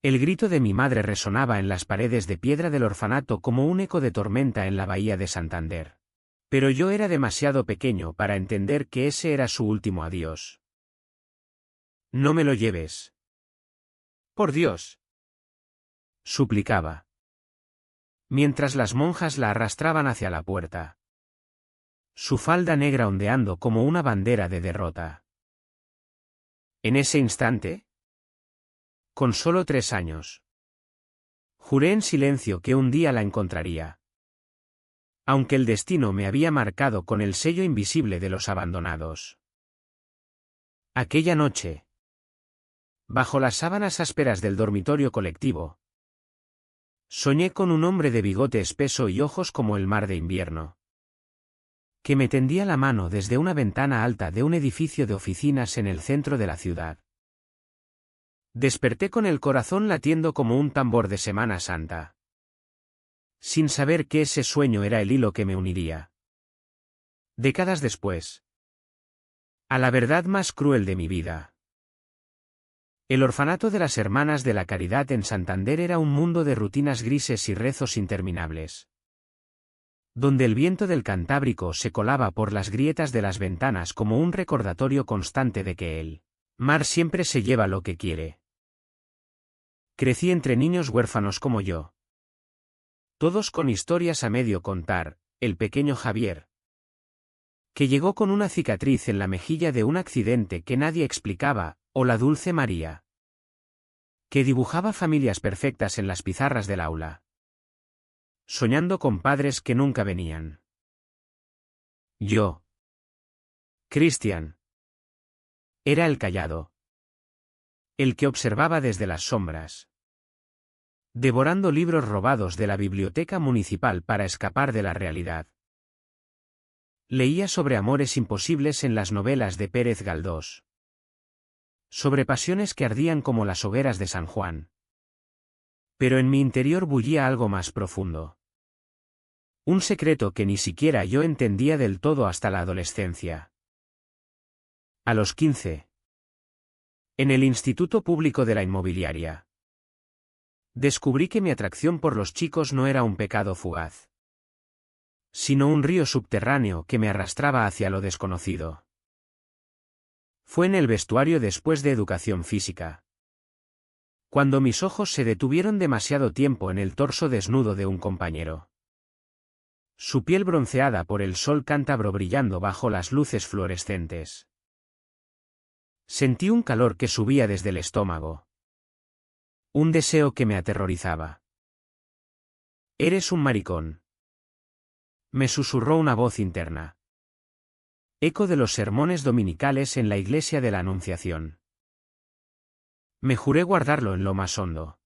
El grito de mi madre resonaba en las paredes de piedra del orfanato como un eco de tormenta en la bahía de Santander. Pero yo era demasiado pequeño para entender que ese era su último adiós. No me lo lleves. Por Dios. Suplicaba. Mientras las monjas la arrastraban hacia la puerta. Su falda negra ondeando como una bandera de derrota. En ese instante, con solo 3 años, juré en silencio que un día la encontraría. Aunque el destino me había marcado con el sello invisible de los abandonados. Aquella noche, bajo las sábanas ásperas del dormitorio colectivo, soñé con un hombre de bigote espeso y ojos como el mar de invierno, que me tendía la mano desde una ventana alta de un edificio de oficinas en el centro de la ciudad. Desperté con el corazón latiendo como un tambor de Semana Santa, sin saber que ese sueño era el hilo que me uniría, décadas después, a la verdad más cruel de mi vida. El orfanato de las Hermanas de la Caridad en Santander era un mundo de rutinas grises y rezos interminables, donde el viento del Cantábrico se colaba por las grietas de las ventanas como un recordatorio constante de que el mar siempre se lleva lo que quiere. Crecí entre niños huérfanos como yo, todos con historias a medio contar, el pequeño Javier, que llegó con una cicatriz en la mejilla de un accidente que nadie explicaba, o la dulce María, que dibujaba familias perfectas en las pizarras del aula, soñando con padres que nunca venían. Yo, Cristian, era el callado, el que observaba desde las sombras, devorando libros robados de la biblioteca municipal para escapar de la realidad. Leía sobre amores imposibles en las novelas de Pérez Galdós, sobre pasiones que ardían como las hogueras de San Juan. Pero en mi interior bullía algo más profundo. Un secreto que ni siquiera yo entendía del todo hasta la adolescencia. A los 15. En el Instituto Público de la Inmobiliaria. Descubrí que mi atracción por los chicos no era un pecado fugaz, sino un río subterráneo que me arrastraba hacia lo desconocido. Fue en el vestuario después de educación física, cuando mis ojos se detuvieron demasiado tiempo en el torso desnudo de un compañero. Su piel bronceada por el sol cántabro brillando bajo las luces fluorescentes. Sentí un calor que subía desde el estómago. Un deseo que me aterrorizaba. «Eres un maricón», me susurró una voz interna. Eco de los sermones dominicales en la iglesia de la Anunciación. Me juré guardarlo en lo más hondo,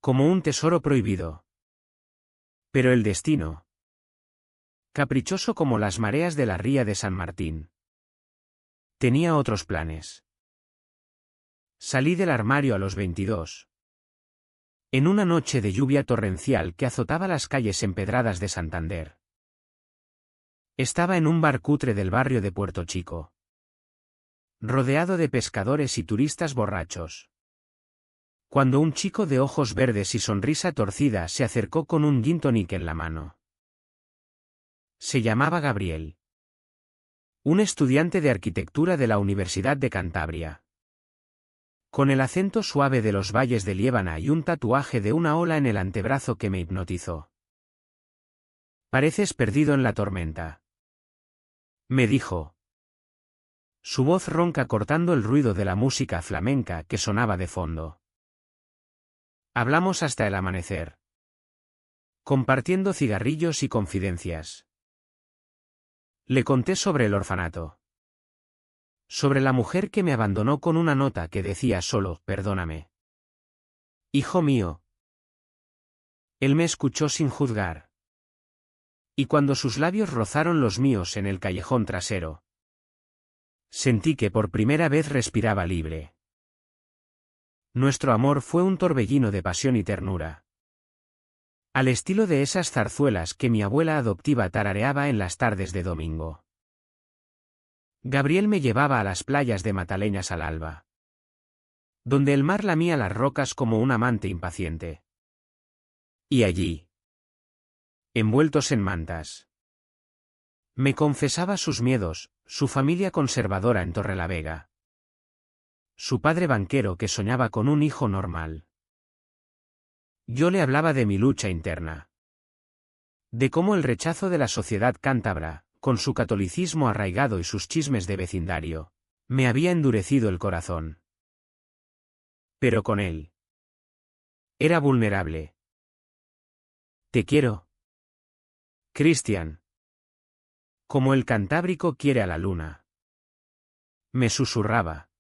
como un tesoro prohibido. Pero el destino, caprichoso como las mareas de la ría de San Martín, tenía otros planes. Salí del armario a los 22. En una noche de lluvia torrencial que azotaba las calles empedradas de Santander. Estaba en un bar cutre del barrio de Puerto Chico, rodeado de pescadores y turistas borrachos, cuando un chico de ojos verdes y sonrisa torcida se acercó con un gin tonic en la mano. Se llamaba Gabriel. Un estudiante de arquitectura de la Universidad de Cantabria. Con el acento suave de los valles de Liébana y un tatuaje de una ola en el antebrazo que me hipnotizó. «Pareces perdido en la tormenta», me dijo. Su voz ronca cortando el ruido de la música flamenca que sonaba de fondo. Hablamos hasta el amanecer, compartiendo cigarrillos y confidencias. Le conté sobre el orfanato. Sobre la mujer que me abandonó con una nota que decía solo, «Perdóname, hijo mío». Él me escuchó sin juzgar. Y cuando sus labios rozaron los míos en el callejón trasero, sentí que por primera vez respiraba libre. Nuestro amor fue un torbellino de pasión y ternura, al estilo de esas zarzuelas que mi abuela adoptiva tarareaba en las tardes de domingo. Gabriel me llevaba a las playas de Mataleñas al alba. donde el mar lamía las rocas como un amante impaciente. Y allí, envueltos en mantas, me confesaba sus miedos, su familia conservadora en Torrelavega, su padre banquero que soñaba con un hijo normal. Yo le hablaba de mi lucha interna, de cómo el rechazo de la sociedad cántabra, con su catolicismo arraigado y sus chismes de vecindario, me había endurecido el corazón. Pero con él era vulnerable. Te quiero, Christian, como el Cantábrico quiere a la luna. Me susurraba.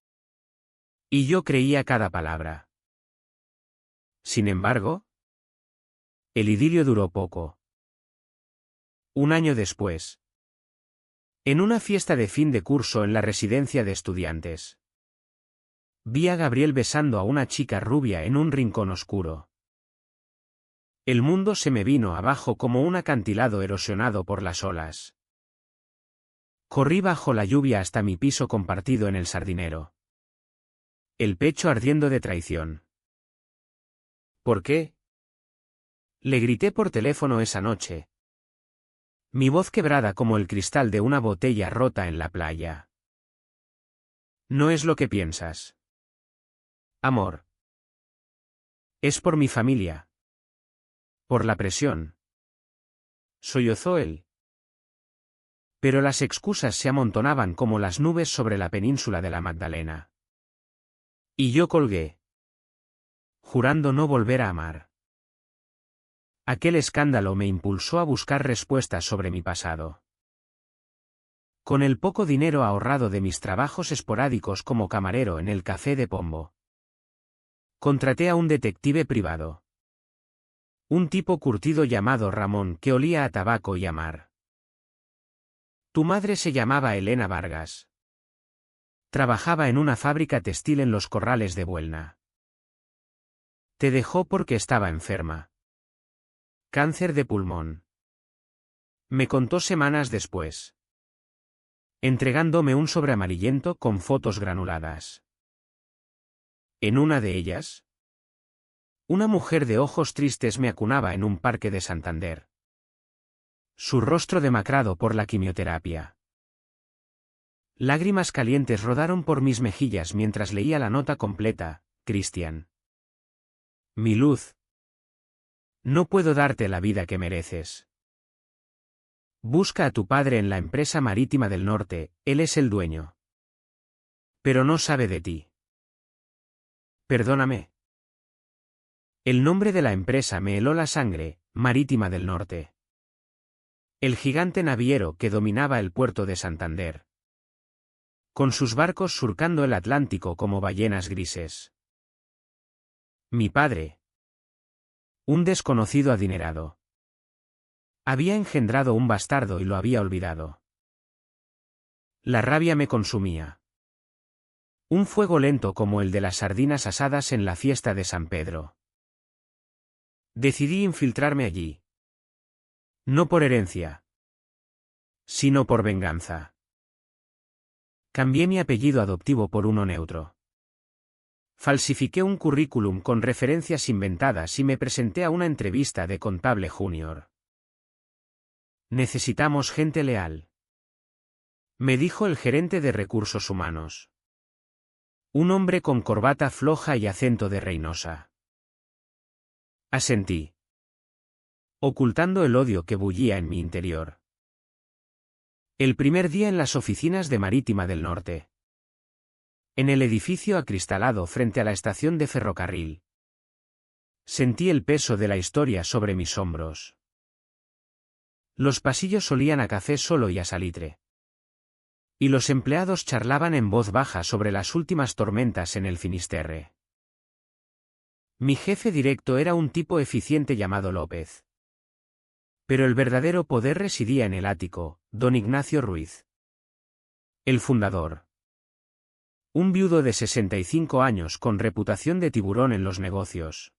Y yo creía cada palabra. Sin embargo, el idilio duró poco. Un año después, en una fiesta de fin de curso en la residencia de estudiantes, vi a Gabriel besando a una chica rubia en un rincón oscuro. El mundo se me vino abajo como un acantilado erosionado por las olas. Corrí bajo la lluvia hasta mi piso compartido en el Sardinero, el pecho ardiendo de traición. ¿Por qué? Le grité por teléfono esa noche, mi voz quebrada como el cristal de una botella rota en la playa. No es lo que piensas, amor. Es por mi familia. Por la presión. Sollozó él. Pero las excusas se amontonaban como las nubes sobre la península de la Magdalena. Y yo colgué, jurando no volver a amar. Aquel escándalo me impulsó a buscar respuestas sobre mi pasado. Con el poco dinero ahorrado de mis trabajos esporádicos como camarero en el Café de Pombo, contraté a un detective privado. Un tipo curtido llamado Ramón que olía a tabaco y a mar. Tu madre se llamaba Elena Vargas. Trabajaba en una fábrica textil en los Corrales de Buelna. Te dejó porque estaba enferma. Cáncer de pulmón. Me contó semanas después, entregándome un sobre amarillento con fotos granuladas. En una de ellas, una mujer de ojos tristes me acunaba en un parque de Santander. Su rostro demacrado por la quimioterapia. Lágrimas calientes rodaron por mis mejillas mientras leía la nota completa, Christian. Mi luz. No puedo darte la vida que mereces. Busca a tu padre en la empresa marítima del norte, él es el dueño. Pero no sabe de ti. Perdóname. El nombre de la empresa me heló la sangre, Marítima del Norte. El gigante naviero que dominaba el puerto de Santander, con sus barcos surcando el Atlántico como ballenas grises. Mi padre, un desconocido adinerado, había engendrado un bastardo y lo había olvidado. La rabia me consumía. Un fuego lento como el de las sardinas asadas en la fiesta de San Pedro. Decidí infiltrarme allí. No por herencia, sino por venganza. Cambié mi apellido adoptivo por uno neutro. Falsifiqué un currículum con referencias inventadas y me presenté a una entrevista de contable junior. Necesitamos gente leal, me dijo el gerente de recursos humanos. Un hombre con corbata floja y acento de Reynosa. Asentí, ocultando el odio que bullía en mi interior. El primer día en las oficinas de Marítima del Norte. En el edificio acristalado frente a la estación de ferrocarril. Sentí el peso de la historia sobre mis hombros. Los pasillos olían a café solo y a salitre. Y los empleados charlaban en voz baja sobre las últimas tormentas en el Finisterre. Mi jefe directo era un tipo eficiente llamado López. Pero el verdadero poder residía en el ático, don Ignacio Ruiz. El fundador. Un viudo de 65 años con reputación de tiburón en los negocios.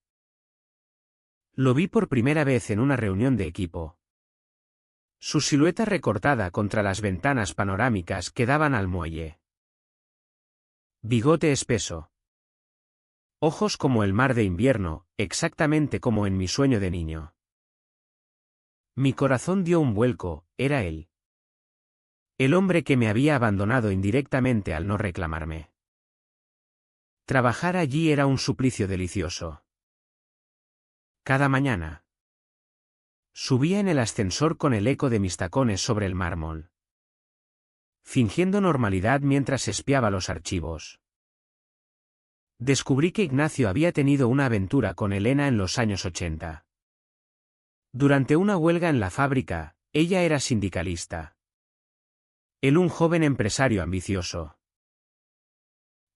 Lo vi por primera vez en una reunión de equipo. Su silueta recortada contra las ventanas panorámicas que daban al muelle. Bigote espeso. Ojos como el mar de invierno, exactamente como en mi sueño de niño. Mi corazón dio un vuelco, era él. El hombre que me había abandonado indirectamente al no reclamarme. Trabajar allí era un suplicio delicioso. Cada mañana. Subía en el ascensor con el eco de mis tacones sobre el mármol. Fingiendo normalidad mientras espiaba los archivos. Descubrí que Ignacio había tenido una aventura con Elena en los años 80. Durante una huelga en la fábrica, ella era sindicalista. Él un joven empresario ambicioso.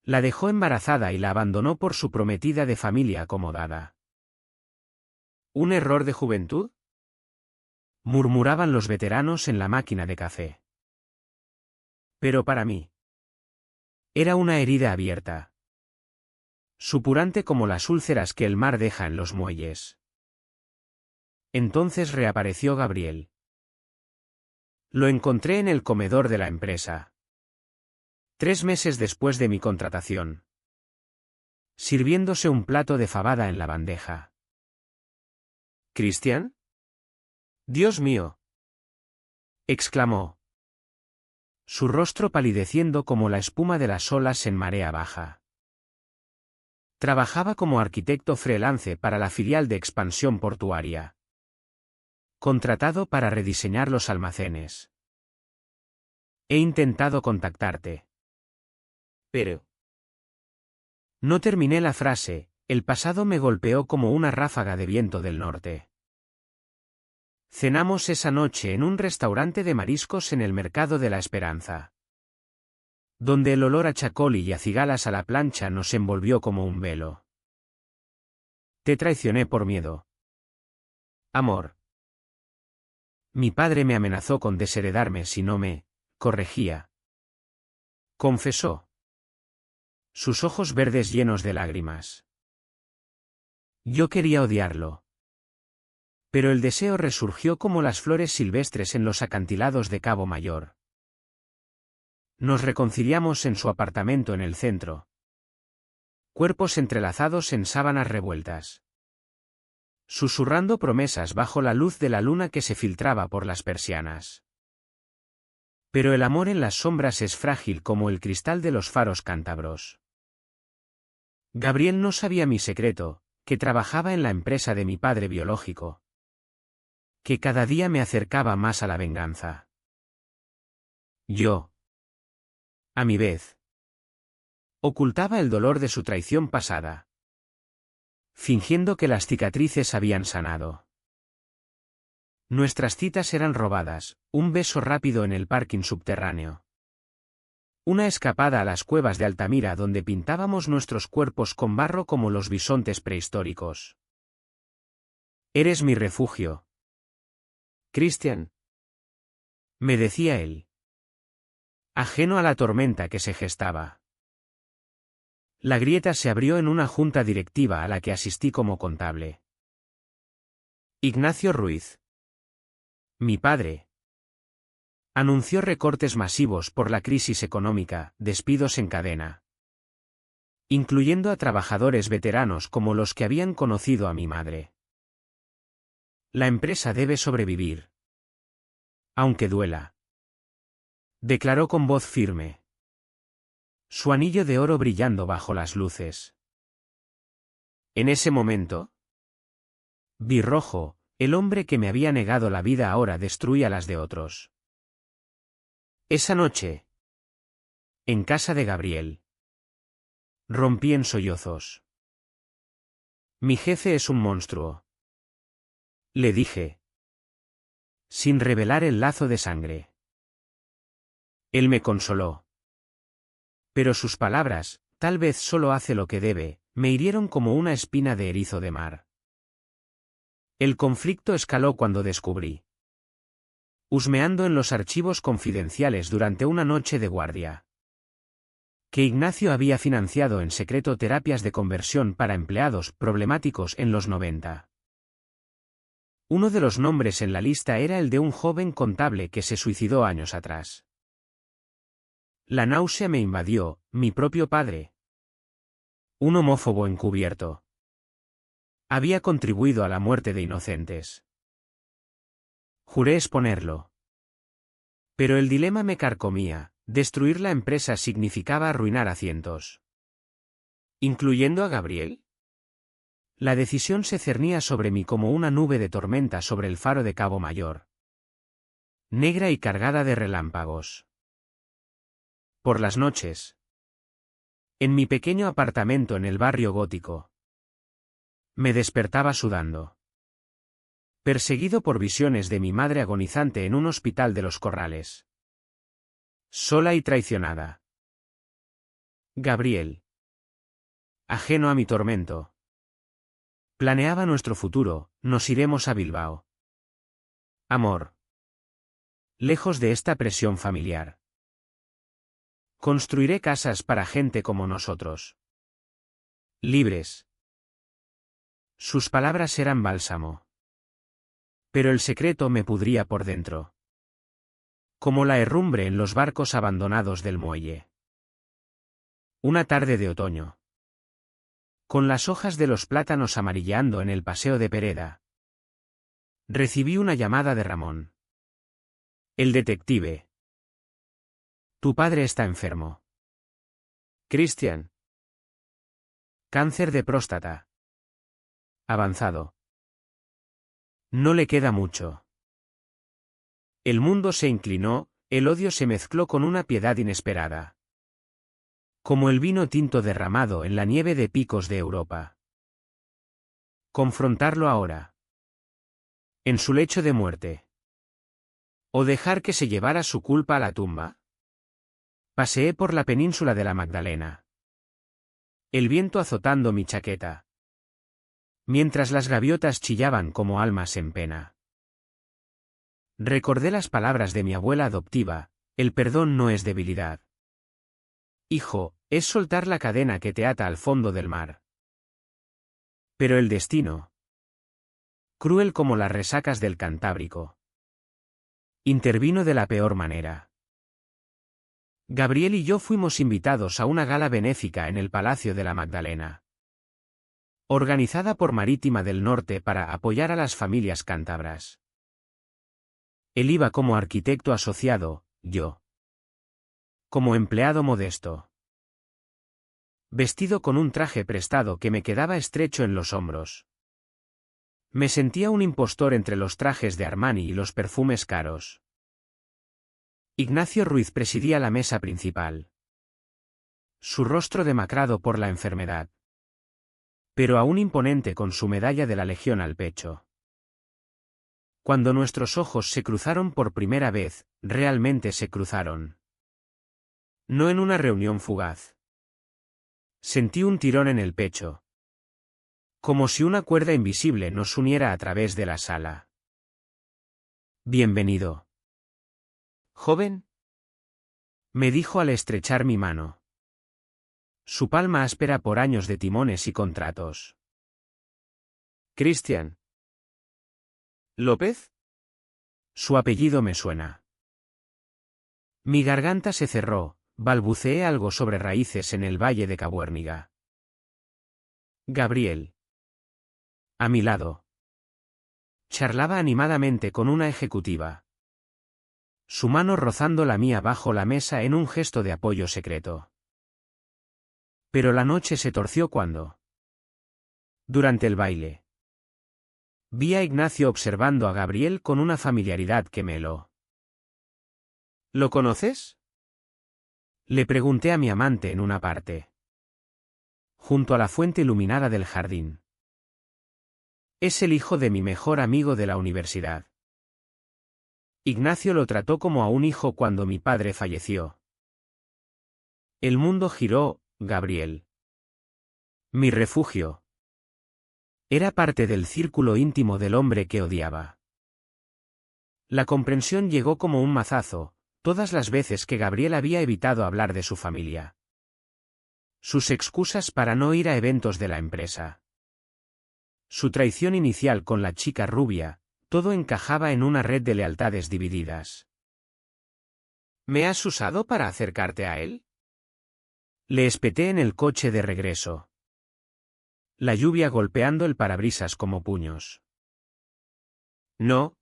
La dejó embarazada y la abandonó por su prometida de familia acomodada. ¿Un error de juventud?, murmuraban los veteranos en la máquina de café. Pero para mí, era una herida abierta. Supurante como las úlceras que el mar deja en los muelles. Entonces reapareció Gabriel. Lo encontré en el comedor de la empresa. 3 meses después de mi contratación. Sirviéndose un plato de fabada en la bandeja. ¿Cristian? ¡Dios mío!, exclamó. Su rostro palideciendo como la espuma de las olas en marea baja. Trabajaba como arquitecto freelance para la filial de expansión portuaria. Contratado para rediseñar los almacenes. He intentado contactarte. Pero... No terminé la frase, el pasado me golpeó como una ráfaga de viento del norte. Cenamos esa noche en un restaurante de mariscos en el Mercado de la Esperanza. Donde el olor a chacoli y a cigalas a la plancha nos envolvió como un velo. Te traicioné por miedo. Amor. Mi padre me amenazó con desheredarme si no me corregía. Confesó. Sus ojos verdes llenos de lágrimas. Yo quería odiarlo. Pero el deseo resurgió como las flores silvestres en los acantilados de Cabo Mayor. Nos reconciliamos en su apartamento en el centro. Cuerpos entrelazados en sábanas revueltas. Susurrando promesas bajo la luz de la luna que se filtraba por las persianas. Pero el amor en las sombras es frágil como el cristal de los faros cántabros. Gabriel no sabía mi secreto, que trabajaba en la empresa de mi padre biológico. Que cada día me acercaba más a la venganza. Yo, a mi vez, ocultaba el dolor de su traición pasada. Fingiendo que las cicatrices habían sanado. Nuestras citas eran robadas, un beso rápido en el parking subterráneo. Una escapada a las cuevas de Altamira donde pintábamos nuestros cuerpos con barro como los bisontes prehistóricos. Eres mi refugio. Cristian. Me decía él. Ajeno a la tormenta que se gestaba. La grieta se abrió en una junta directiva a la que asistí como contable. Ignacio Ruiz. Mi padre. Anunció recortes masivos por la crisis económica, despidos en cadena. Incluyendo a trabajadores veteranos como los que habían conocido a mi madre. La empresa debe sobrevivir. Aunque duela. Declaró con voz firme. Su anillo de oro brillando bajo las luces. En ese momento, vi rojo, el hombre que me había negado la vida ahora destruía las de otros. Esa noche, en casa de Gabriel, rompí en sollozos. Mi jefe es un monstruo. Le dije. Sin revelar el lazo de sangre. Él me consoló. Pero sus palabras, tal vez solo hace lo que debe, me hirieron como una espina de erizo de mar. El conflicto escaló cuando descubrí. Husmeando en los archivos confidenciales durante una noche de guardia. Que Ignacio había financiado en secreto terapias de conversión para empleados problemáticos en los 90. Uno de los nombres en la lista era el de un joven contable que se suicidó años atrás. La náusea me invadió, mi propio padre. Un homófobo encubierto. Había contribuido a la muerte de inocentes. Juré exponerlo. Pero el dilema me carcomía: destruir la empresa significaba arruinar a cientos. ¿Incluyendo a Gabriel? La decisión se cernía sobre mí como una nube de tormenta sobre el faro de Cabo Mayor. Negra y cargada de relámpagos. Por las noches. En mi pequeño apartamento en el barrio gótico. Me despertaba sudando. Perseguido por visiones de mi madre agonizante en un hospital de los Corrales. Sola y traicionada. Gabriel. Ajeno a mi tormento. Planeaba nuestro futuro: nos iremos a Bilbao. Amor. Lejos de esta presión familiar. Construiré casas para gente como nosotros. Libres. Sus palabras eran bálsamo. Pero el secreto me pudría por dentro. Como la herrumbre en los barcos abandonados del muelle. Una tarde de otoño. Con las hojas de los plátanos amarilleando en el paseo de Pereda. Recibí una llamada de Ramón. El detective. Tu padre está enfermo. Christian. Cáncer de próstata. Avanzado. No le queda mucho. El mundo se inclinó, el odio se mezcló con una piedad inesperada. Como el vino tinto derramado en la nieve de picos de Europa. Confrontarlo ahora. En su lecho de muerte. ¿O dejar que se llevara su culpa a la tumba? Paseé por la península de la Magdalena. El viento azotando mi chaqueta. Mientras las gaviotas chillaban como almas en pena. Recordé las palabras de mi abuela adoptiva: el perdón no es debilidad. Hijo, es soltar la cadena que te ata al fondo del mar. Pero el destino. Cruel como las resacas del Cantábrico. Intervino de la peor manera. Gabriel y yo fuimos invitados a una gala benéfica en el Palacio de la Magdalena. Organizada por Marítima del Norte para apoyar a las familias cántabras. Él iba como arquitecto asociado, yo como empleado modesto. Vestido con un traje prestado que me quedaba estrecho en los hombros. Me sentía un impostor entre los trajes de Armani y los perfumes caros. Ignacio Ruiz presidía la mesa principal. Su rostro demacrado por la enfermedad. Pero aún imponente con su medalla de la Legión al pecho. Cuando nuestros ojos se cruzaron por primera vez, realmente se cruzaron. No en una reunión fugaz. Sentí un tirón en el pecho. Como si una cuerda invisible nos uniera a través de la sala. Bienvenido. ¿Joven? Me dijo al estrechar mi mano. Su palma áspera por años de timones y contratos. Christian. ¿López? Su apellido me suena. Mi garganta se cerró, balbuceé algo sobre raíces en el valle de Cabuérniga. Gabriel. A mi lado. Charlaba animadamente con una ejecutiva. Su mano rozando la mía bajo la mesa en un gesto de apoyo secreto. Pero la noche se torció cuando. Durante el baile. Vi a Ignacio observando a Gabriel con una familiaridad que me heló. ¿Lo conoces? Le pregunté a mi amante en una parte. Junto a la fuente iluminada del jardín. Es el hijo de mi mejor amigo de la universidad. Ignacio lo trató como a un hijo cuando mi padre falleció. El mundo giró, Gabriel. Mi refugio. Era parte del círculo íntimo del hombre que odiaba. La comprensión llegó como un mazazo, todas las veces que Gabriel había evitado hablar de su familia. Sus excusas para no ir a eventos de la empresa. Su traición inicial con la chica rubia, todo encajaba en una red de lealtades divididas. ¿Me has usado para acercarte a él? Le espeté en el coche de regreso. La lluvia golpeando el parabrisas como puños. No.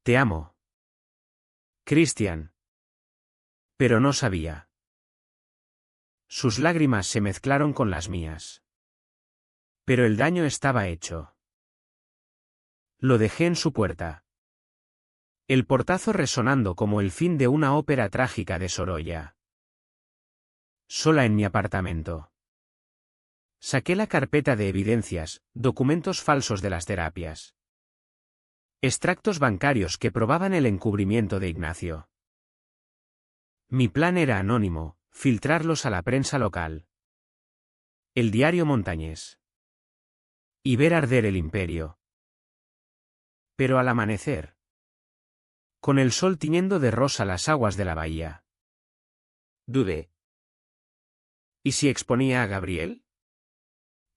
Te amo. Christian. Pero no sabía. Sus lágrimas se mezclaron con las mías. Pero el daño estaba hecho. Lo dejé en su puerta. El portazo resonando como el fin de una ópera trágica de Sorolla. Sola en mi apartamento. Saqué la carpeta de evidencias, documentos falsos de las terapias. Extractos bancarios que probaban el encubrimiento de Ignacio. Mi plan era anónimo, filtrarlos a la prensa local. El diario montañés. Y ver arder el imperio. Pero al amanecer, con el sol tiñendo de rosa las aguas de la bahía, dudé. ¿Y si exponía a Gabriel?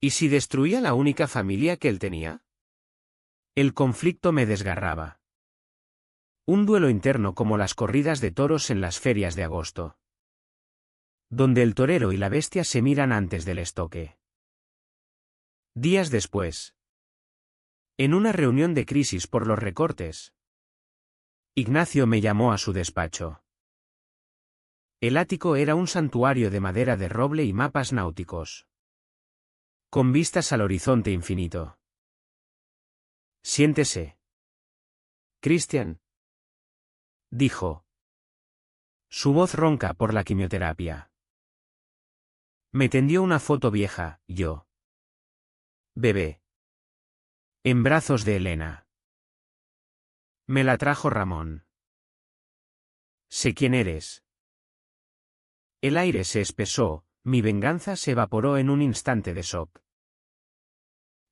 ¿Y si destruía la única familia que él tenía? El conflicto me desgarraba. Un duelo interno como las corridas de toros en las ferias de agosto, donde el torero y la bestia se miran antes del estoque. Días después, en una reunión de crisis por los recortes, Ignacio me llamó a su despacho. El ático era un santuario de madera de roble y mapas náuticos, con vistas al horizonte infinito. Siéntese. Christian, dijo. Su voz ronca por la quimioterapia. Me tendió una foto vieja, yo. Bebé. En brazos de Elena. Me la trajo Ramón. Sé quién eres. El aire se espesó, mi venganza se evaporó en un instante de shock.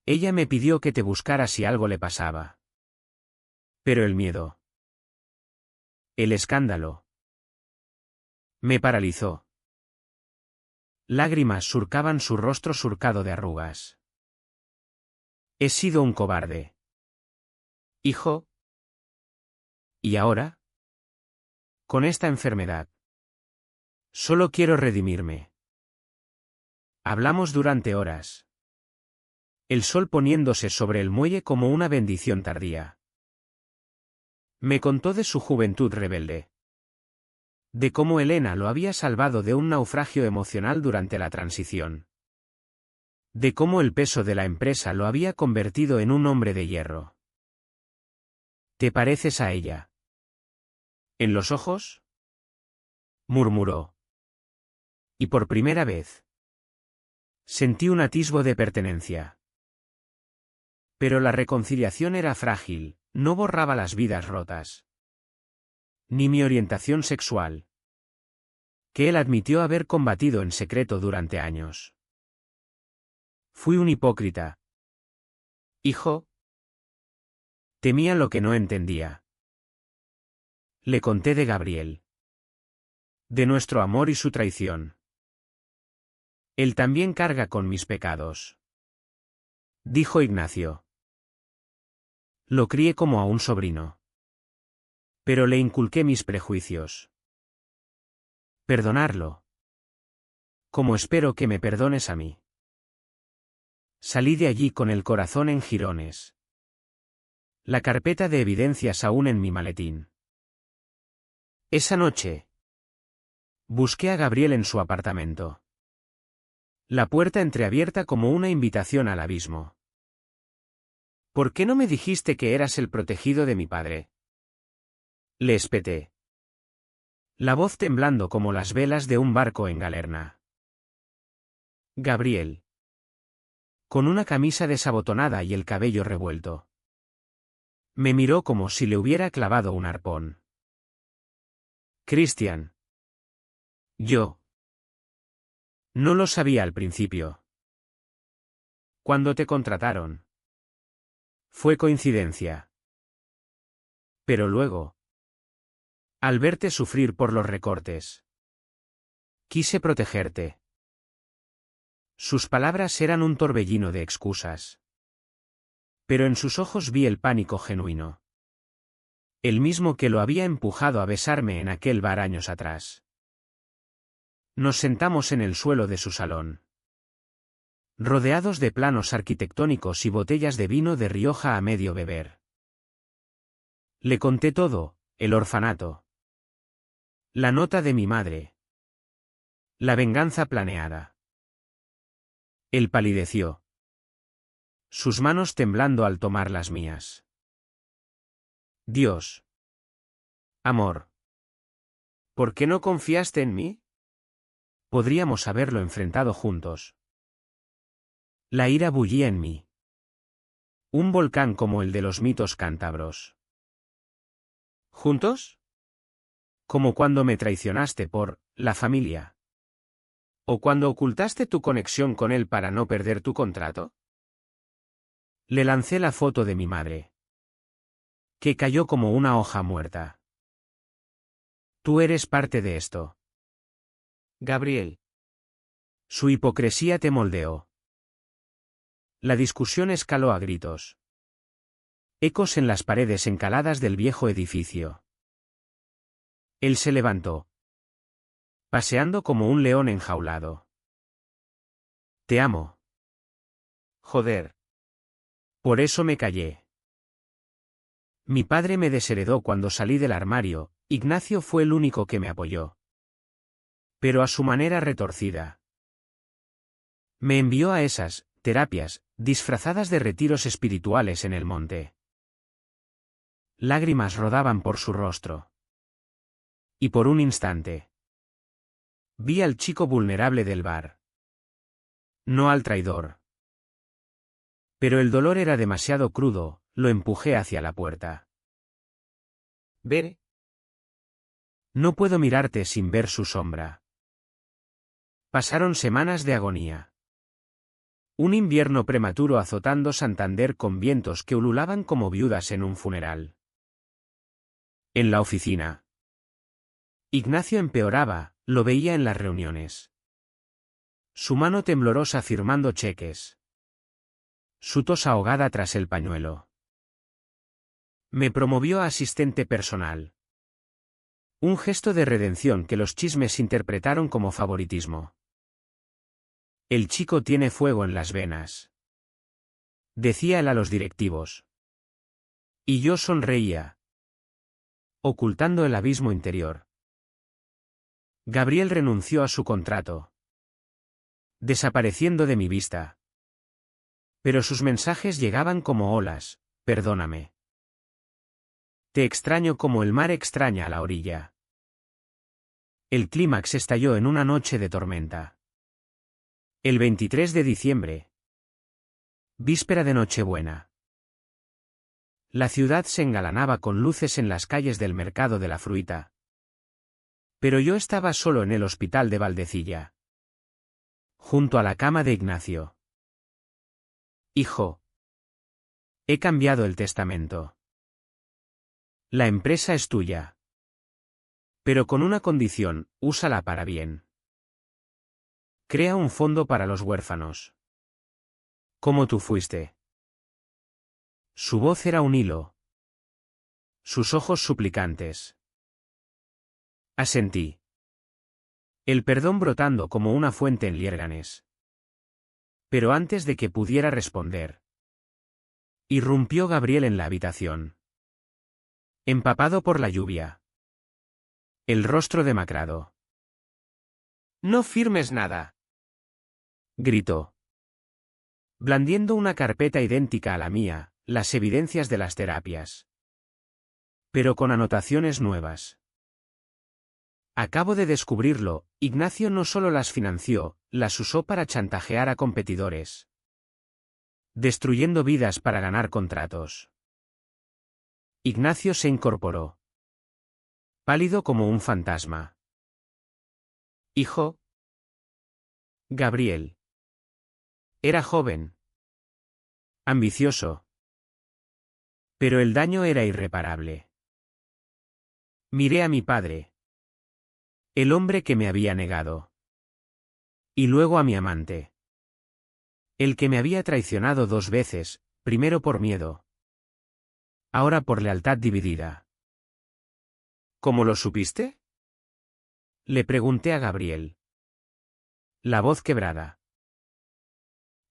Ella me pidió que te buscara si algo le pasaba. Pero el miedo. El escándalo. Me paralizó. Lágrimas surcaban su rostro surcado de arrugas. He sido un cobarde. Hijo. ¿Y ahora? Con esta enfermedad. Solo quiero redimirme. Hablamos durante horas. El sol poniéndose sobre el muelle como una bendición tardía. Me contó de su juventud rebelde. De cómo Elena lo había salvado de un naufragio emocional durante la transición. De cómo el peso de la empresa lo había convertido en un hombre de hierro. ¿Te pareces a ella? ¿En los ojos? Murmuró. Y por primera vez sentí un atisbo de pertenencia. Pero la reconciliación era frágil, no borraba las vidas rotas. Ni mi orientación sexual, que él admitió haber combatido en secreto durante años. Fui un hipócrita. Hijo. Temía lo que no entendía. Le conté de Gabriel. De nuestro amor y su traición. Él también carga con mis pecados. Dijo Ignacio. Lo crié como a un sobrino. Pero le inculqué mis prejuicios. Perdonarlo. Como espero que me perdones a mí. Salí de allí con el corazón en jirones. La carpeta de evidencias aún en mi maletín. Esa noche, busqué a Gabriel en su apartamento. La puerta entreabierta como una invitación al abismo. ¿Por qué no me dijiste que eras el protegido de mi padre? Le espeté. La voz temblando como las velas de un barco en galerna. Gabriel. Con una camisa desabotonada y el cabello revuelto. Me miró como si le hubiera clavado un arpón. Christian. Yo. No lo sabía al principio. ¿Cuándo te contrataron? Fue coincidencia. Pero luego, al verte sufrir por los recortes, quise protegerte. Sus palabras eran un torbellino de excusas. Pero en sus ojos vi el pánico genuino. El mismo que lo había empujado a besarme en aquel bar años atrás. Nos sentamos en el suelo de su salón. rodeados de planos arquitectónicos y botellas de vino de Rioja a medio beber. Le conté todo, el orfanato. La nota de mi madre. La venganza planeada. Él palideció. Sus manos temblando al tomar las mías. Dios. Amor. ¿Por qué no confiaste en mí? Podríamos haberlo enfrentado juntos. La ira bullía en mí. Un volcán como el de los mitos cántabros. ¿Juntos? Como cuando me traicionaste por la familia. ¿O cuando ocultaste tu conexión con él para no perder tu contrato? Le lancé la foto de mi madre, que cayó como una hoja muerta. Tú eres parte de esto, Gabriel. Su hipocresía te moldeó. La discusión escaló a gritos. Ecos en las paredes encaladas del viejo edificio. Él se levantó, paseando como un león enjaulado. Te amo. Joder. Por eso me callé. Mi padre me desheredó cuando salí del armario, Ignacio fue el único que me apoyó. Pero a su manera retorcida. Me envió a esas terapias, disfrazadas de retiros espirituales en el monte. Lágrimas rodaban por su rostro. Y por un instante vi al chico vulnerable del bar. No al traidor. Pero el dolor era demasiado crudo, lo empujé hacia la puerta. Ver. No puedo mirarte sin ver su sombra. Pasaron semanas de agonía. Un invierno prematuro azotando Santander con vientos que ululaban como viudas en un funeral. En la oficina. Ignacio empeoraba, lo veía en las reuniones. Su mano temblorosa firmando cheques. Su tos ahogada tras el pañuelo. Me promovió a asistente personal. Un gesto de redención que los chismes interpretaron como favoritismo. El chico tiene fuego en las venas, decía él a los directivos. Y yo sonreía, ocultando el abismo interior. Gabriel renunció a su contrato, desapareciendo de mi vista. Pero sus mensajes llegaban como olas, perdóname. Te extraño como el mar extraña a la orilla. El clímax estalló en una noche de tormenta. El 23 de diciembre. Víspera de Nochebuena. La ciudad se engalanaba con luces en las calles del mercado de la fruita. Pero yo estaba solo en el hospital de Valdecilla. Junto a la cama de Ignacio. Hijo. He cambiado el testamento. La empresa es tuya. Pero con una condición, úsala para bien. Crea un fondo para los huérfanos. Como tú fuiste. Su voz era un hilo. Sus ojos suplicantes. Asentí. El perdón brotando como una fuente en Liérganes. Pero antes de que pudiera responder, irrumpió Gabriel en la habitación. Empapado por la lluvia. El rostro demacrado. No firmes nada, gritó. Blandiendo una carpeta idéntica a la mía, las evidencias de las terapias. Pero con anotaciones nuevas. Acabo de descubrirlo, Ignacio no solo las financió, las usó para chantajear a competidores. Destruyendo vidas para ganar contratos. Ignacio se incorporó. Pálido como un fantasma. Hijo. Gabriel. Era joven. Ambicioso. Pero el daño era irreparable. Miré a mi padre. El hombre que me había negado. Y luego a mi amante. El que me había traicionado 2 veces, primero por miedo. Ahora por lealtad dividida. ¿Cómo lo supiste? Le pregunté a Gabriel. La voz quebrada.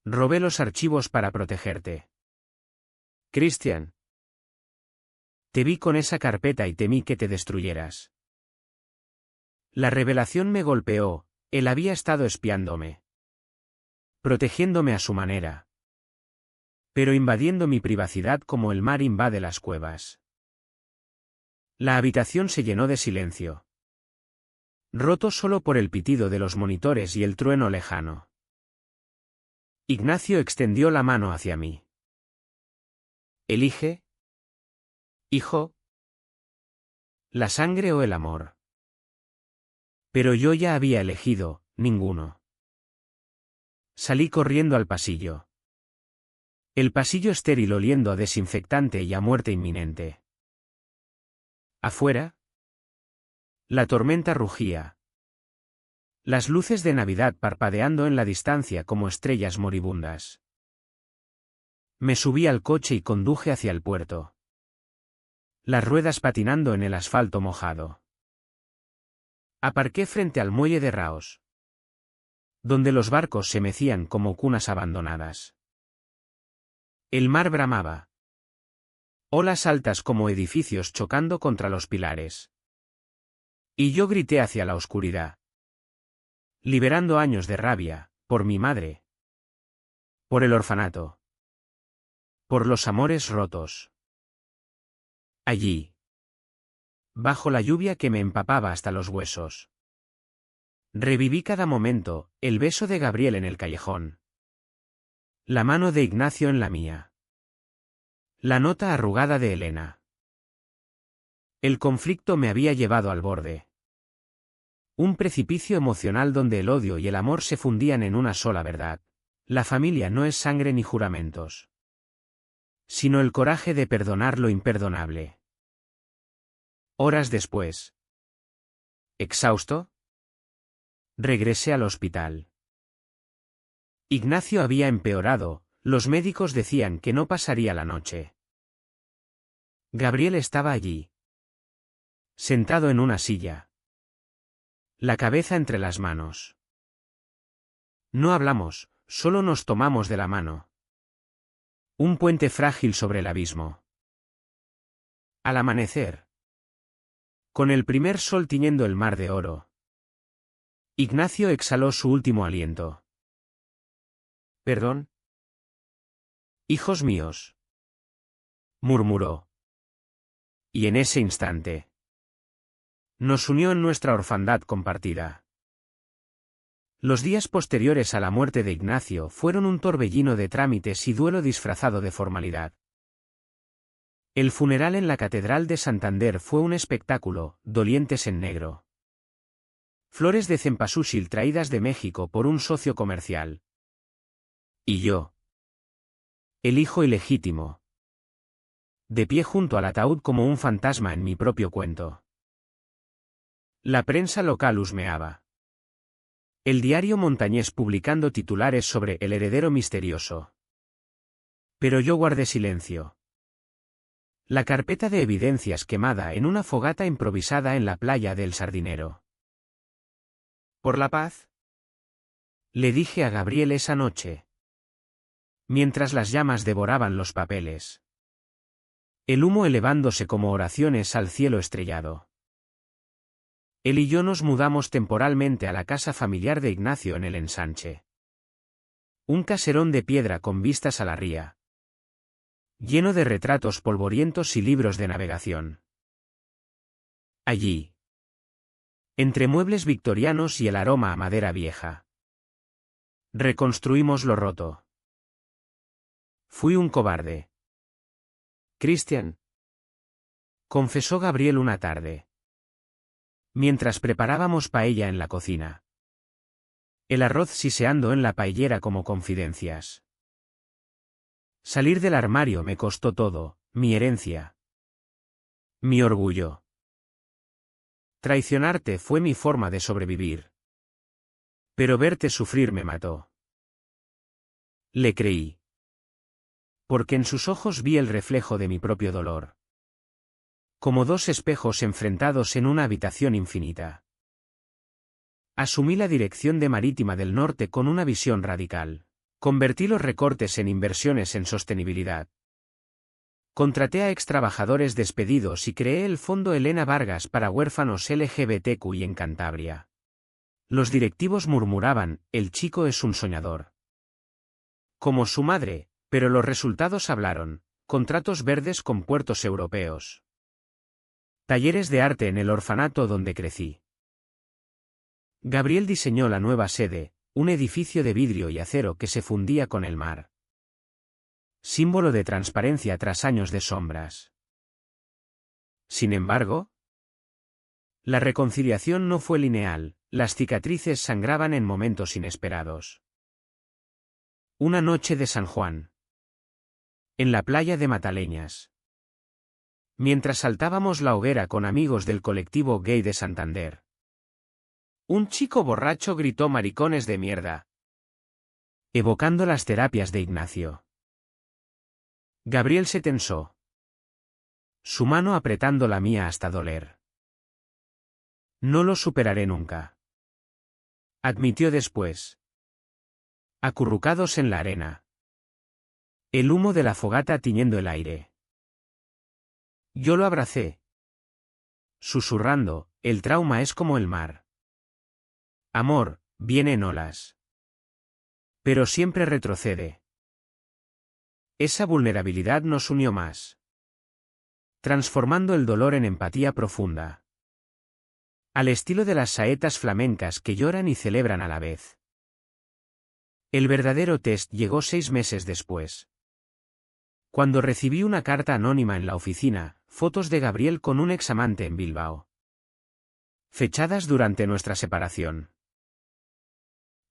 Robé los archivos para protegerte. Christian. Te vi con esa carpeta y temí que te destruyeras. La revelación me golpeó, él había estado espiándome. Protegiéndome a su manera. Pero invadiendo mi privacidad como el mar invade las cuevas. La habitación se llenó de silencio. Roto solo por el pitido de los monitores y el trueno lejano. Ignacio extendió la mano hacia mí. Elige. Hijo. La sangre o el amor. Pero yo ya había elegido, ninguno. Salí corriendo al pasillo. El pasillo estéril oliendo a desinfectante y a muerte inminente. Afuera. La tormenta rugía. Las luces de Navidad parpadeando en la distancia como estrellas moribundas. Me subí al coche y conduje hacia el puerto. Las ruedas patinando en el asfalto mojado. Aparqué frente al muelle de Raos, donde los barcos se mecían como cunas abandonadas. El mar bramaba. Olas altas como edificios chocando contra los pilares. Y yo grité hacia la oscuridad. Liberando años de rabia, por mi madre. Por el orfanato. Por los amores rotos. Allí. Bajo la lluvia que me empapaba hasta los huesos. Reviví cada momento, el beso de Gabriel en el callejón. La mano de Ignacio en la mía. La nota arrugada de Elena. El conflicto me había llevado al borde. Un precipicio emocional donde el odio y el amor se fundían en una sola verdad. La familia no es sangre ni juramentos. Sino el coraje de perdonar lo imperdonable. Horas después. Exhausto. Regresé al hospital. Ignacio había empeorado, los médicos decían que no pasaría la noche. Gabriel estaba allí. Sentado en una silla. La cabeza entre las manos. No hablamos, solo nos tomamos de la mano. Un puente frágil sobre el abismo. Al amanecer. Con el primer sol tiñendo el mar de oro. Ignacio exhaló su último aliento. ¿Perdón? Hijos míos. Murmuró. Y en ese instante. Nos unió en nuestra orfandad compartida. Los días posteriores a la muerte de Ignacio fueron un torbellino de trámites y duelo disfrazado de formalidad. El funeral en la Catedral de Santander fue un espectáculo, dolientes en negro. Flores de cempasúchil traídas de México por un socio comercial. Y yo. El hijo ilegítimo. De pie junto al ataúd como un fantasma en mi propio cuento. La prensa local husmeaba. El diario montañés publicando titulares sobre el heredero misterioso. Pero yo guardé silencio. La carpeta de evidencias quemada en una fogata improvisada en la playa del Sardinero. ¿Por la paz? Le dije a Gabriel esa noche. Mientras las llamas devoraban los papeles. El humo elevándose como oraciones al cielo estrellado. Él y yo nos mudamos temporalmente a la casa familiar de Ignacio en el Ensanche. Un caserón de piedra con vistas a la ría. Lleno de retratos polvorientos y libros de navegación. Allí. Entre muebles victorianos y el aroma a madera vieja. Reconstruimos lo roto. Fui un cobarde. Christian. Confesó Gabriel una tarde. Mientras preparábamos paella en la cocina. El arroz siseando en la paellera como confidencias. Salir del armario me costó todo, mi herencia. Mi orgullo. Traicionarte fue mi forma de sobrevivir. Pero verte sufrir me mató. Le creí. Porque en sus ojos vi el reflejo de mi propio dolor. Como dos espejos enfrentados en una habitación infinita. Asumí la dirección de Marítima del Norte con una visión radical. Convertí los recortes en inversiones en sostenibilidad. Contraté a extrabajadores despedidos y creé el Fondo Elena Vargas para huérfanos LGBTQI en Cantabria. Los directivos murmuraban, el chico es un soñador. Como su madre, pero los resultados hablaron, contratos verdes con puertos europeos. Talleres de arte en el orfanato donde crecí. Gabriel diseñó la nueva sede, un edificio de vidrio y acero que se fundía con el mar. Símbolo de transparencia tras años de sombras. Sin embargo, la reconciliación no fue lineal, las cicatrices sangraban en momentos inesperados. Una noche de San Juan. En la playa de Mataleñas. Mientras saltábamos la hoguera con amigos del colectivo gay de Santander. Un chico borracho gritó maricones de mierda. Evocando las terapias de Ignacio. Gabriel se tensó. Su mano apretando la mía hasta doler. No lo superaré nunca. Admitió después. Acurrucados en la arena. El humo de la fogata tiñendo el aire. Yo lo abracé. Susurrando, el trauma es como el mar. Amor, viene en olas. Pero siempre retrocede. Esa vulnerabilidad nos unió más. Transformando el dolor en empatía profunda. Al estilo de las saetas flamencas que lloran y celebran a la vez. El verdadero test llegó 6 meses después. Cuando recibí una carta anónima en la oficina, fotos de Gabriel con un examante en Bilbao. Fechadas durante nuestra separación.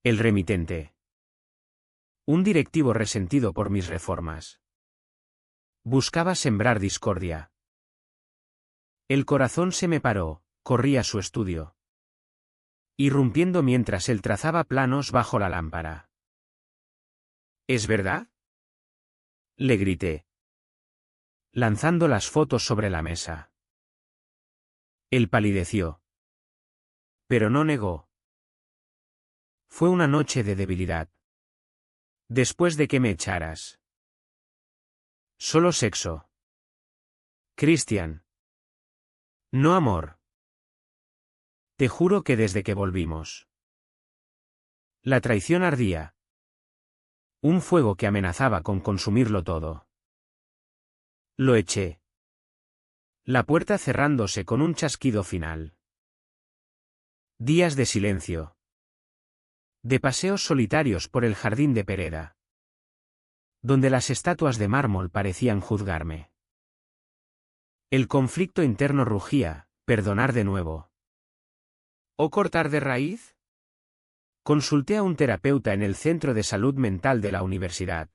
El remitente. Un directivo resentido por mis reformas. Buscaba sembrar discordia. El corazón se me paró, corrí a su estudio. Irrumpiendo mientras él trazaba planos bajo la lámpara. ¿Es verdad? Le grité. Lanzando las fotos sobre la mesa. Él palideció. Pero no negó. Fue una noche de debilidad. Después de que me echaras. Solo sexo. Christian. No amor. Te juro que desde que volvimos. La traición ardía. Un fuego que amenazaba con consumirlo todo. Lo eché. La puerta cerrándose con un chasquido final. Días de silencio. De paseos solitarios por el jardín de Pereda. Donde las estatuas de mármol parecían juzgarme. El conflicto interno rugía, perdonar de nuevo. ¿O cortar de raíz? Consulté a un terapeuta en el centro de salud mental de la universidad.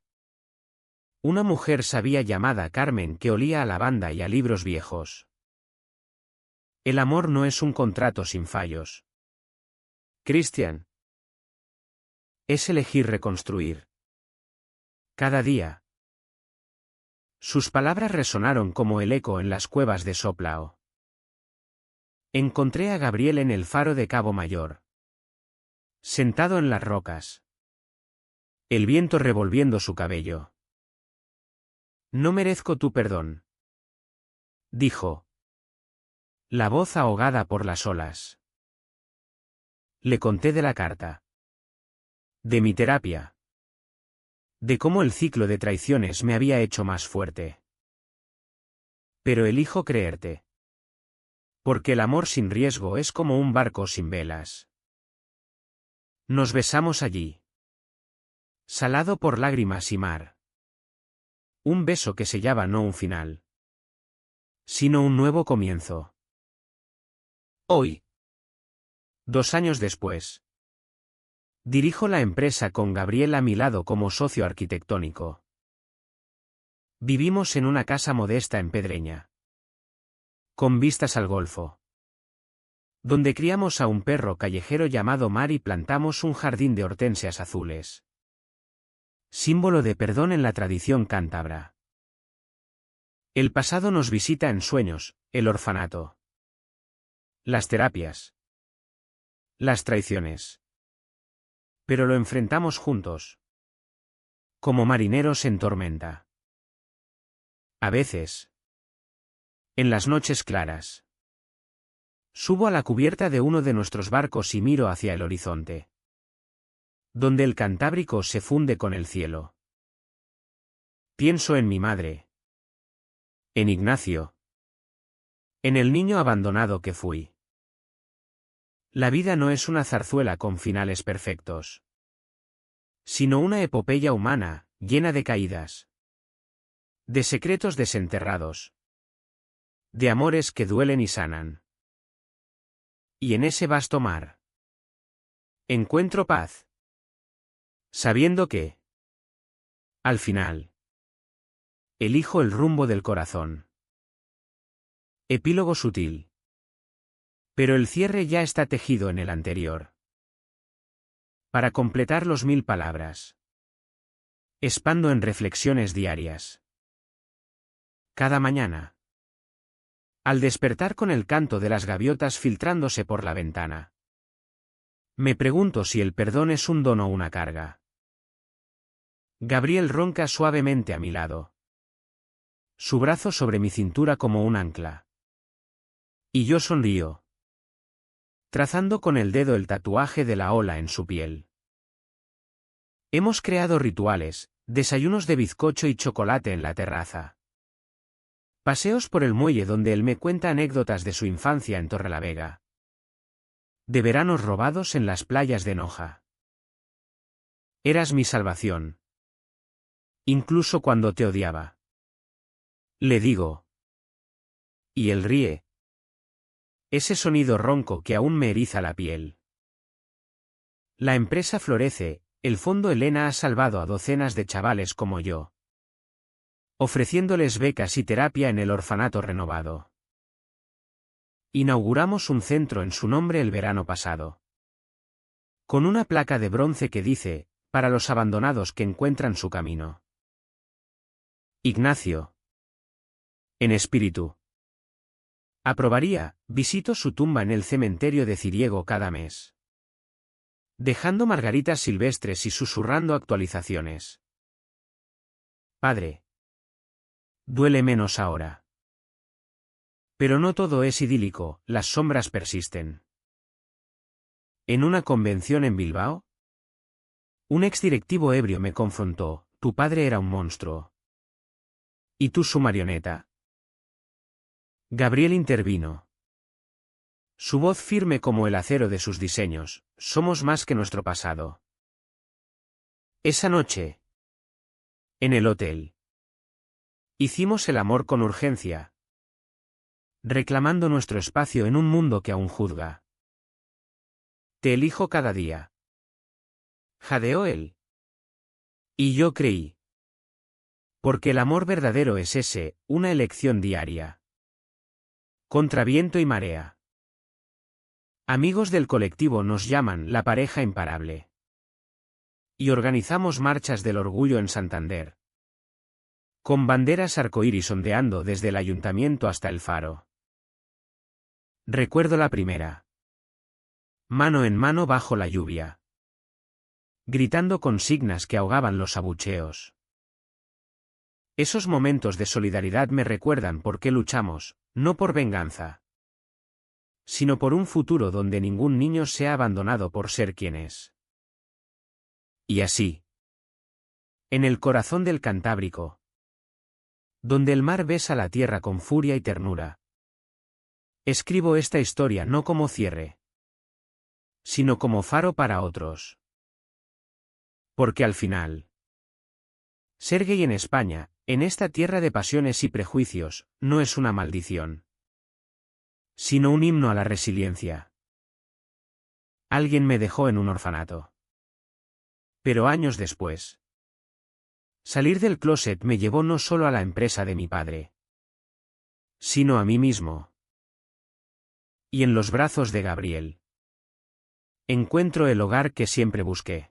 Una mujer sabia llamada Carmen que olía a lavanda y a libros viejos. El amor no es un contrato sin fallos. Christian. Es elegir reconstruir. Cada día. Sus palabras resonaron como el eco en las cuevas de Soplao. Encontré a Gabriel en el faro de Cabo Mayor. Sentado en las rocas. El viento revolviendo su cabello. No merezco tu perdón. Dijo. La voz ahogada por las olas. Le conté de la carta. De mi terapia. De cómo el ciclo de traiciones me había hecho más fuerte. Pero elijo creerte. Porque el amor sin riesgo es como un barco sin velas. Nos besamos allí. Salado por lágrimas y mar. Un beso que sellaba no un final. Sino un nuevo comienzo. Hoy. 2 años después. Dirijo la empresa con Gabriel a mi lado como socio arquitectónico. Vivimos en una casa modesta en Pedreña. Con vistas al Golfo. Donde criamos a un perro callejero llamado Mar y plantamos un jardín de hortensias azules. Símbolo de perdón en la tradición cántabra. El pasado nos visita en sueños, el orfanato. Las terapias. Las traiciones. Pero lo enfrentamos juntos. Como marineros en tormenta. A veces. En las noches claras. Subo a la cubierta de uno de nuestros barcos y miro hacia el horizonte, donde el Cantábrico se funde con el cielo. Pienso en mi madre. En Ignacio. En el niño abandonado que fui. La vida no es una zarzuela con finales perfectos, sino una epopeya humana, llena de caídas, de secretos desenterrados, de amores que duelen y sanan. Y en ese vasto mar encuentro paz, sabiendo que, al final, elijo el rumbo del corazón. Epílogo sutil. Pero el cierre ya está tejido en el anterior. Para completar los 1000 palabras. Expando en reflexiones diarias. Cada mañana. Al despertar con el canto de las gaviotas filtrándose por la ventana. Me pregunto si el perdón es un don o una carga. Gabriel ronca suavemente a mi lado. Su brazo sobre mi cintura como un ancla. Y yo sonrío, trazando con el dedo el tatuaje de la ola en su piel. Hemos creado rituales, desayunos de bizcocho y chocolate en la terraza. Paseos por el muelle donde él me cuenta anécdotas de su infancia en Torrelavega. De veranos robados en las playas de Noja. Eras mi salvación. Incluso cuando te odiaba. Le digo. Y él ríe. Ese sonido ronco que aún me eriza la piel. La empresa florece, el Fondo Elena ha salvado a docenas de chavales como yo, ofreciéndoles becas y terapia en el orfanato renovado. Inauguramos un centro en su nombre el verano pasado, con una placa de bronce que dice, para los abandonados que encuentran su camino. Ignacio. En espíritu. Aprobaría, visito su tumba en el cementerio de Ciriego cada mes, dejando margaritas silvestres y susurrando actualizaciones. Padre. Duele menos ahora. Pero no todo es idílico, las sombras persisten. En una convención en Bilbao, un exdirectivo ebrio me confrontó, tu padre era un monstruo. ¿Y tú su marioneta? Gabriel intervino. Su voz firme como el acero de sus diseños, somos más que nuestro pasado. Esa noche. En el hotel. Hicimos el amor con urgencia, reclamando nuestro espacio en un mundo que aún juzga. Te elijo cada día. Jadeó él. Y yo creí. Porque el amor verdadero es ese, una elección diaria. Contra viento y marea. Amigos del colectivo nos llaman la pareja imparable. Y organizamos marchas del orgullo en Santander, con banderas arcoíris ondeando desde el ayuntamiento hasta el faro. Recuerdo la primera. Mano en mano bajo la lluvia, gritando consignas que ahogaban los abucheos. Esos momentos de solidaridad me recuerdan por qué luchamos, no por venganza, sino por un futuro donde ningún niño sea abandonado por ser quien es. Y así, en el corazón del Cantábrico, donde el mar besa la tierra con furia y ternura, escribo esta historia no como cierre, sino como faro para otros. Porque al final, ser gay en España, en esta tierra de pasiones y prejuicios, no es una maldición, sino un himno a la resiliencia. Alguien me dejó en un orfanato. Pero años después, salir del closet me llevó no solo a la empresa de mi padre, sino a mí mismo. Y en los brazos de Gabriel encuentro el hogar que siempre busqué.